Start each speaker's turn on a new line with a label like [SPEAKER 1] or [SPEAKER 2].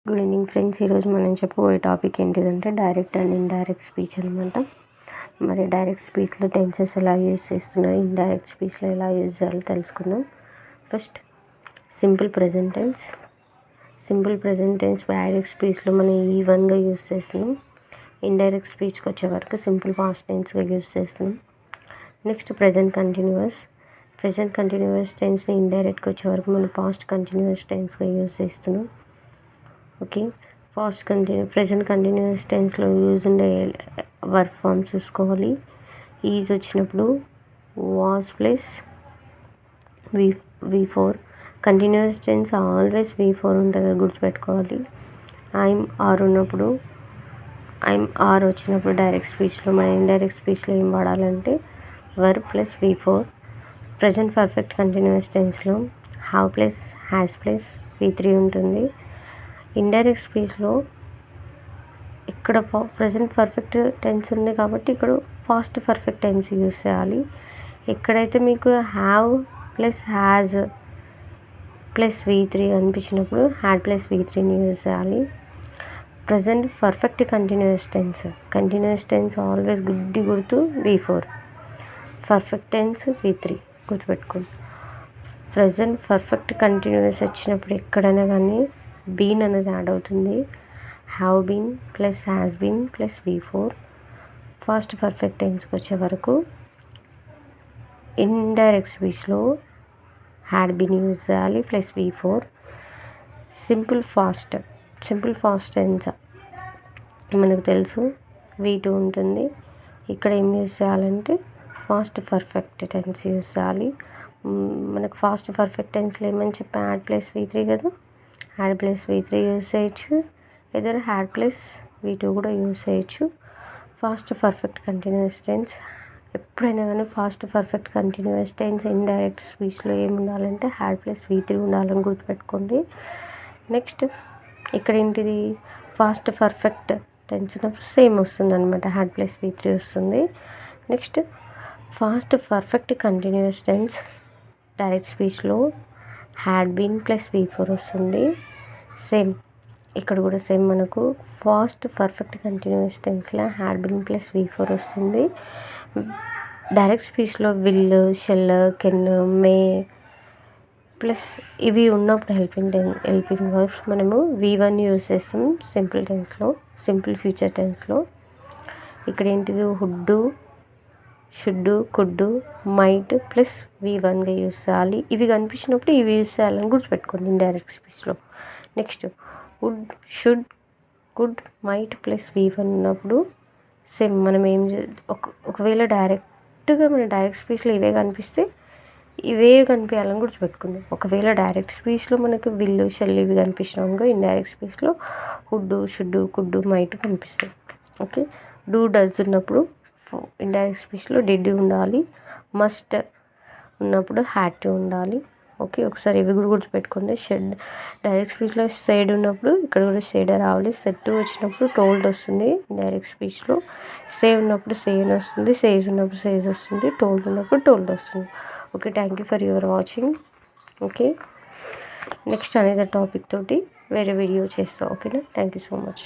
[SPEAKER 1] Good evening friends. ఈరోజు మనం చెప్పబోయే టాపిక్ ఏంటిదంటే డైరెక్ట్ అండ్ ఇండైరెక్ట్ స్పీచ్ అనమాట. మరి డైరెక్ట్ స్పీచ్లో టెన్సెస్ ఎలా యూజ్ చేస్తున్నారు, ఇండైరెక్ట్ స్పీచ్లో ఎలా యూజ్ చేయాలో తెలుసుకుందాం. First simple present tense. Simple present tense direct స్పీచ్లో మనం ఈవన్గా యూజ్ చేస్తున్నాం. ఇండైరెక్ట్ స్పీచ్కి వచ్చే వరకు సింపుల్ పాస్ట్ టెన్స్గా యూజ్ చేస్తున్నాం. Next present continuous. Present continuous టెన్స్ని ఇండైరెక్ట్గా వచ్చే వరకు మనం పాస్ట్ కంటిన్యూస్ టెన్స్గా యూజ్ చేస్తున్నాం. ఓకే, ప్రెజెంట్ కంటిన్యూస్ టెన్స్లో యూజ్ ఉండే వర్బ్ ఫామ్ చూసుకోవాలి. ఈజ్ వచ్చినప్పుడు was plus V4. Continuous tense always V4 ఉంటుంది, గుర్తుపెట్టుకోవాలి. ఐమ్ ఆర్ ఉన్నప్పుడు ఐమ్ ఆర్ వచ్చినప్పుడు డైరెక్ట్ స్పీచ్లో మన ఇండైరెక్ట్ స్పీచ్లో ఏం వాడాలంటే verb plus V4. Present perfect continuous టెన్స్లో have plus has plus V3 ఉంటుంది. ఇండైరెక్ట్ స్పీచ్లో ఇక్కడ ప్రెజెంట్ పర్ఫెక్ట్ టెన్స్ ఉంది కాబట్టి ఇక్కడ పాస్ట్ పర్ఫెక్ట్ టెన్స్ యూజ్ చేయాలి. ఎక్కడైతే మీకు have plus has plus V3 అనిపించినప్పుడు హ్యాడ్ ప్లస్ V3ని యూజ్ చేయాలి. Present perfect continuous tense always గుర్తు V4. పర్ఫెక్ట్ టెన్స్ V3 గుర్తుపెట్టుకోండి. ప్రెజెంట్ పర్ఫెక్ట్ కంటిన్యూస్ వచ్చినప్పుడు ఎక్కడైనా కానీ బీన్ అనేది యాడ్ అవుతుంది. Have been plus has been plus V4. Past perfect టెన్స్కి వచ్చే వరకు ఇండైరెక్ట్ స్పీచ్లో హ్యాడ్ బీన్ యూజ్ చేయాలి plus V4. Simple past tense మనకు తెలుసు V2 ఉంటుంది. ఇక్కడ ఏం యూజ్ చేయాలంటే ఫాస్ట్ పర్ఫెక్ట్ టెన్స్ యూజ్ చేయాలి. మనకు ఫాస్ట్ పర్ఫెక్ట్ టెన్స్లో ఏమని చెప్పి హ్యాడ్ ప్లస్ V3 కదా, హ్యాడ్ ప్లస్ V3 యూజ్ చేయొచ్చు, ఇద్దరు హ్యాడ్ ప్లస్ V2 కూడా యూజ్ చేయొచ్చు. ఫాస్ట్ పర్ఫెక్ట్ కంటిన్యూస్ టెన్స్ ఎప్పుడైనా కానీ past perfect continuous tense indirect స్పీచ్లో ఏమి ఉండాలంటే హ్యాడ్ ప్లస్ V3 ఉండాలని గుర్తుపెట్టుకోండి. నెక్స్ట్ ఇక్కడ ఏంటిది ఫాస్ట్ పర్ఫెక్ట్ టెన్స్ ఉన్నప్పుడు సేమ్ వస్తుంది అనమాట, హ్యాడ్ ప్లస్ V3 వస్తుంది. Next past perfect continuous tense direct స్పీచ్లో హ్యాడ్ బీన్ ప్లస్ V4 వస్తుంది. సేమ్ ఇక్కడ కూడా సేమ్ మనకు ఫాస్ట్ పర్ఫెక్ట్ కంటిన్యూస్ టెన్స్లో హ్యాడ్ బీన్ ప్లస్ V4 వస్తుంది. డైరెక్ట్ స్పీచ్లో will, shall, can, may plus ఇవి ఉన్నప్పుడు హెల్పింగ్ వర్బ్స్ మనము V1 యూజ్ చేస్తాం సింపుల్ ఫ్యూచర్ టెన్స్లో. ఇక్కడ ఏంటిది would, should, could, might plus V1గా యూజ్ చేయాలి. ఇవి కనిపించినప్పుడు ఇవి యూజ్ చేయాలని గుర్తుపెట్టుకోండి ఇండైరెక్ట్ స్పీచ్లో. Next would, should, could, might plus V1 ఉన్నప్పుడు సేమ్ మనం ఒకవేళ డైరెక్ట్గా మన డైరెక్ట్ స్పీచ్లో ఇవే కనిపిస్తే ఇవే కనిపించాలని గుర్తుపెట్టుకుంది. ఒకవేళ డైరెక్ట్ స్పీచ్లో మనకు విల్లు, షెల్ ఇవి కనిపించినాక ఇండైరెక్ట్ స్పీచ్లో హుడ్, షుడ్, కుడ్, మైట్ కనిపిస్తాయి. ఓకే, డూ, డస్ ఉన్నప్పుడు ఇండైరెక్ట్ స్పీచ్లో డిడ్ ఉండాలి. మస్ట్ ఉన్నప్పుడు హ్యాడ్ టు ఉండాలి. ఓకే, ఒకసారి ఇవి కూడా గుర్తుపెట్టుకోండి. డైరెక్ట్ స్పీచ్లో షేడ్ ఉన్నప్పుడు ఇక్కడ కూడా షేడ్ రావాలి. సెట్ టు వచ్చినప్పుడు టోల్డ్ వస్తుంది డైరెక్ట్ స్పీచ్లో. సే ఉన్నప్పుడు సేన్ వస్తుంది, సేజ్ ఉన్నప్పుడు సేజ్ వస్తుంది, టోల్డ్ ఉన్నప్పుడు టోల్డ్ వస్తుంది. Okay, thank you for your watching. Okay, next అనేది టాపిక్ తోటి వేరే వీడియో చేస్తాం. ఓకేనా, థ్యాంక్ యూ సో మచ్.